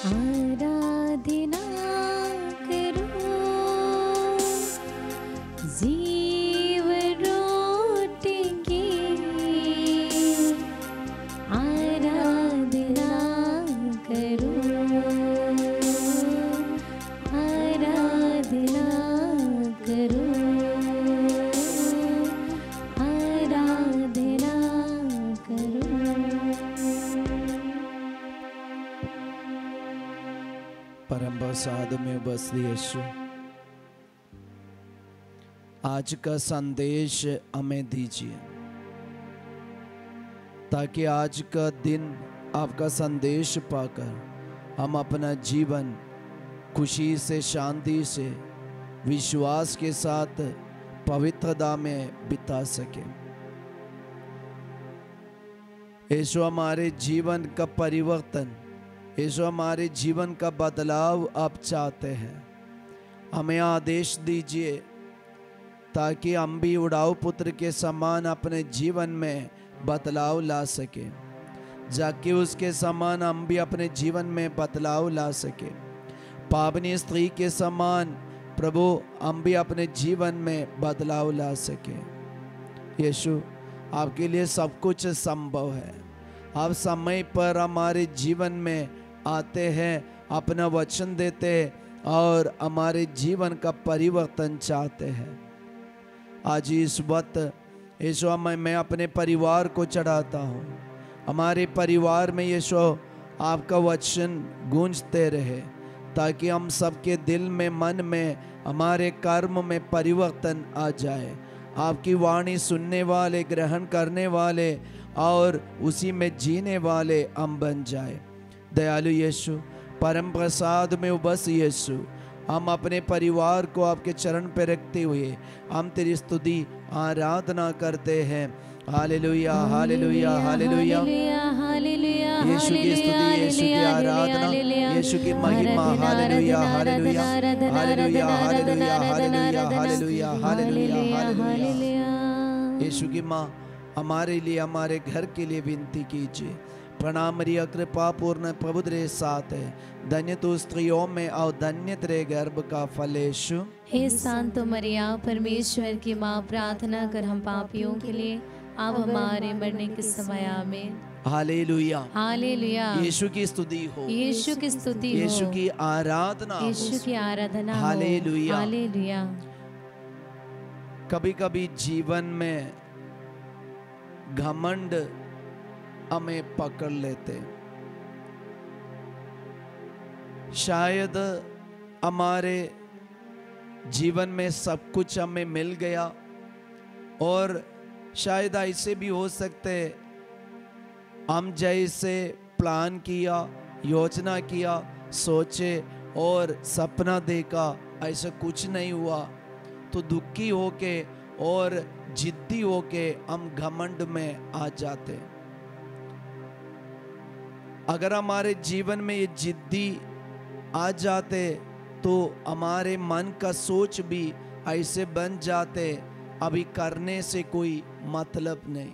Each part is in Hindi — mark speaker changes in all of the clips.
Speaker 1: आराधना करो, जीवन रोटी की आराधना करो, आराधना करो, आराधना करो।
Speaker 2: परम प्रसाद में बस यीशु, आज का संदेश हमें दीजिए ताकि आज का दिन आपका संदेश पाकर हम अपना जीवन खुशी से, शांति से, विश्वास के साथ पवित्रता में बिता सके। यीशु, हमारे जीवन का परिवर्तन, यीशु हमारे जीवन का बदलाव आप चाहते हैं। हमें आदेश दीजिए ताकि हम भी उड़ाऊ पुत्र के समान अपने जीवन में बदलाव ला सके, जाकि उसके समान हम भी अपने जीवन में बदलाव ला सके। पावनी स्त्री के समान प्रभु हम भी अपने जीवन में बदलाव ला सके। यीशु, आपके लिए सब कुछ संभव है। आप समय पर हमारे जीवन में आते हैं, अपना वचन देते हैं और हमारे जीवन का परिवर्तन चाहते हैं। आज इस वक्त यीशु, मैं अपने परिवार को चढ़ाता हूँ। हमारे परिवार में यीशु आपका वचन गूंजते रहे, ताकि हम सबके दिल में, मन में, हमारे कर्म में परिवर्तन आ जाए। आपकी वाणी सुनने वाले, ग्रहण करने वाले और उसी में जीने वाले हम बन जाए। दयालु यीशु, परम प्रसाद में बस यीशु, हम अपने परिवार को आपके चरण पे रखते हुए हम तेरी स्तुति आराधना करते हैं। Hallelujah, hallelujah, hallelujah. यीशु की स्तुति, यीशु की आराधना, यीशु की महिमा। Hallelujah, hallelujah, hallelujah, hallelujah, hallelujah, hallelujah, hallelujah, hallelujah. Yeshu की माँ, हमारे लिए, हमारे घर के लिए विनती कीजिए। प्रणाम मरिया, कृपा पूर्ण प्रभु तेरे साथ है, धन्य तू स्त्रियों में और धन्य तेरे गर्भ का फल यीशु।
Speaker 1: हे शांत मरिया, परमेश्वर की माँ, प्रार्थना कर हम पापियों के लिए, अब हमारे मरने के समय आमीन।
Speaker 2: Hallelujah,
Speaker 1: hallelujah.
Speaker 2: यीशु की स्तुति हो,
Speaker 1: यीशु की स्तुति हो,
Speaker 2: यीशु की आराधना हो,
Speaker 1: यीशु की आराधना हो।
Speaker 2: Hallelujah,
Speaker 1: hallelujah.
Speaker 2: कभी कभी जीवन में घमंड हमें पकड़ लेते। शायद हमारे जीवन में सब कुछ हमें मिल गया, और शायद ऐसे भी हो सकते हम जैसे प्लान किया, योजना किया, सोचे और सपना देखा, ऐसा कुछ नहीं हुआ, तो दुखी होके और जिद्दी होके हम घमंड में आ जाते। अगर हमारे जीवन में ये जिद्दी आ जाते तो हमारे मन का सोच भी ऐसे बन जाते, अभी करने से कोई मतलब नहीं,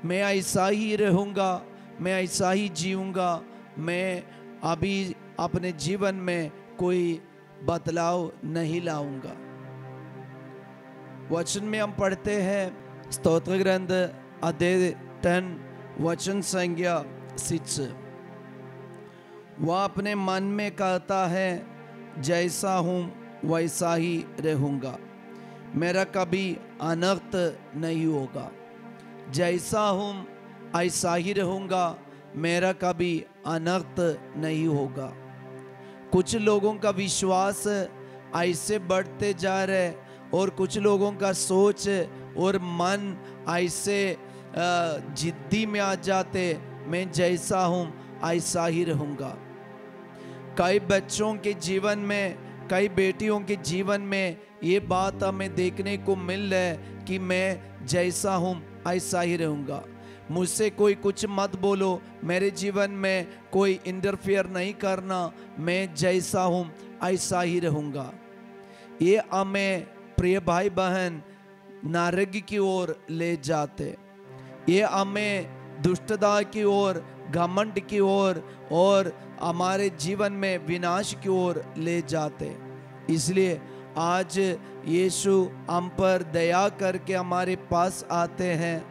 Speaker 2: मैं ऐसा ही रहूँगा, मैं ऐसा ही जीऊँगा, मैं अभी अपने जीवन में कोई बदलाव नहीं लाऊंगा। वचन में हम पढ़ते हैं, स्तोत्र ग्रंथ अध्याय 10 वचन संज्ञा 6, वह अपने मन में कहता है, जैसा हूँ वैसा ही रहूँगा, मेरा कभी अनर्थ नहीं होगा। जैसा हूँ ऐसा ही रहूँगा, मेरा कभी अनर्थ नहीं होगा। कुछ लोगों का विश्वास ऐसे बढ़ते जा रहे, और कुछ लोगों का सोच और मन ऐसे जिद्दी में आ जाते, मैं जैसा हूँ ऐसा ही रहूँगा। कई बच्चों के जीवन में, कई बेटियों के जीवन में ये बात हमें देखने को मिल रहा है कि मैं जैसा हूँ ऐसा ही रहूँगा, मुझसे कोई कुछ मत बोलो, मेरे जीवन में कोई इंटरफेयर नहीं करना, मैं जैसा हूँ ऐसा ही रहूँगा। ये हमें प्रिय भाई बहन नरक की ओर ले जाते, ये हमें दुष्टता की ओर, घमंड की ओर और हमारे जीवन में विनाश की ओर ले जाते। इसलिए आज यीशु हम पर दया करके हमारे पास आते हैं।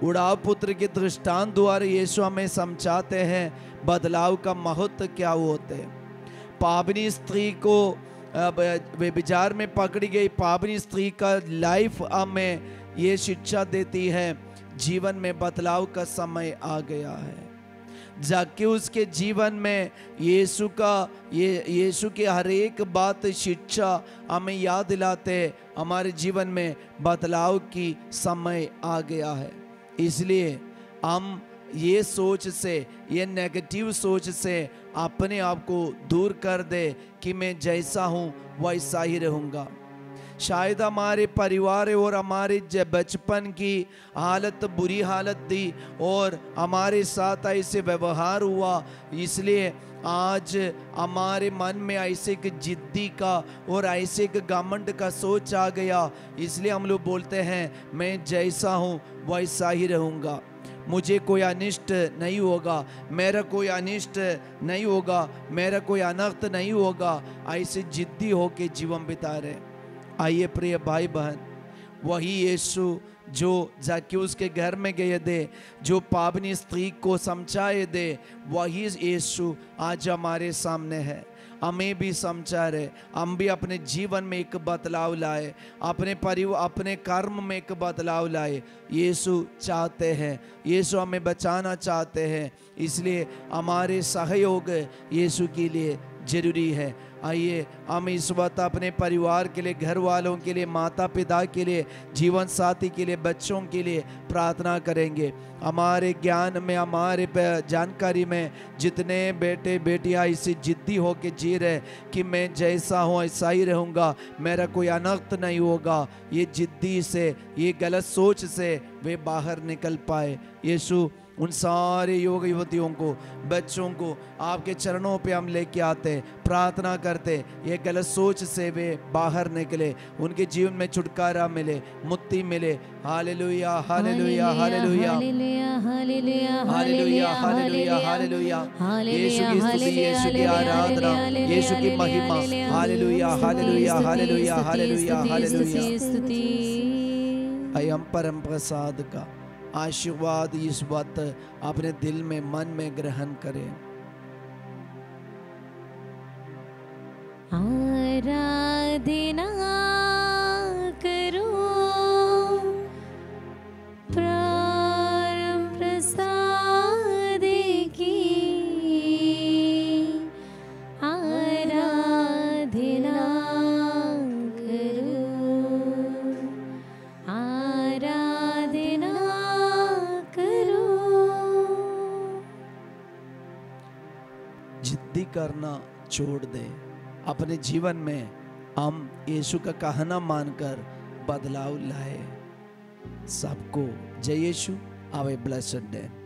Speaker 2: उड़ाव पुत्र के दृष्टांत द्वारा यीशु हमें समझाते हैं बदलाव का महत्व क्या होते हैं। पावनी स्त्री को व्यभिचार में पकड़ी गई पावनी स्त्री का लाइफ हमें ये शिक्षा देती है, जीवन में बदलाव का समय आ गया है। जक्कैयुस के जीवन में यीशु की हर एक बात शिक्षा हमें याद दिलाते हमारे जीवन में बदलाव की समय आ गया है। इसलिए हम ये सोच से, ये नेगेटिव सोच से अपने आप को दूर कर दे कि मैं जैसा हूँ वैसा ही रहूँगा। शायद हमारे परिवार और हमारे बचपन की हालत बुरी हालत थी और हमारे साथ ऐसे व्यवहार हुआ, इसलिए आज हमारे मन में ऐसे एक जिद्दी का और ऐसे एक घमंड का सोच आ गया। इसलिए हम लोग बोलते हैं मैं जैसा हूँ वैसा ही रहूँगा, मुझे कोई अनिष्ट नहीं होगा, मेरा कोई अनिष्ट नहीं होगा, मेरा कोई अनर्थ नहीं होगा। ऐसे जिद्दी होके जीवन बिता रहे। आइए प्रिय भाई बहन, वही यीशु जो जक्कैयुस के घर में गए थे, जो पावनी स्त्री को समझाए थे, वही यीशु आज हमारे सामने है। हमें भी समझा रहे, हम भी अपने जीवन में एक बदलाव लाए, अपने परिवार अपने कर्म में एक बदलाव लाए। यीशु चाहते हैं, यीशु हमें बचाना चाहते हैं, इसलिए हमारे सहयोग यीशु के लिए जरूरी है। आइए हम इस वक्त अपने परिवार के लिए, घर वालों के लिए, माता पिता के लिए, जीवन साथी के लिए, बच्चों के लिए प्रार्थना करेंगे। हमारे ज्ञान में, हमारे जानकारी में जितने बेटे बेटियां इसे जिद्दी होके जी रहे कि मैं जैसा हूँ ऐसा ही रहूँगा, मेरा कोई अनर्थ नहीं होगा, ये जिद्दी से, ये गलत सोच से वे बाहर निकल पाए। यीशु उन सारे युवक युवतियों को, बच्चों को आपके चरणों पे हम लेके आते, प्रार्थना करते, ये गलत सोच से वे बाहर निकले, उनके जीवन में छुटकारा मिले, मुक्ति मिले। Hallelujah hallelujah hallelujah hallelujah hallelujah hallelujah. Yeshu की स्तुति, यीशु की आराधना, यीशु की महिमा। Hallelujah hallelujah hallelujah hallelujah hallelujah. हम परम प्रसाद का आशीर्वाद इस बात अपने दिल में, मन में ग्रहण करें।
Speaker 1: आराधना करो परम प्रसाद की, आराधना करो, आराधना करो।
Speaker 2: जिद्दी करना छोड़ दे, अपने जीवन में हम यीशु का कहना मानकर बदलाव लाए। सबको जय Yeshu. Have a blessed day.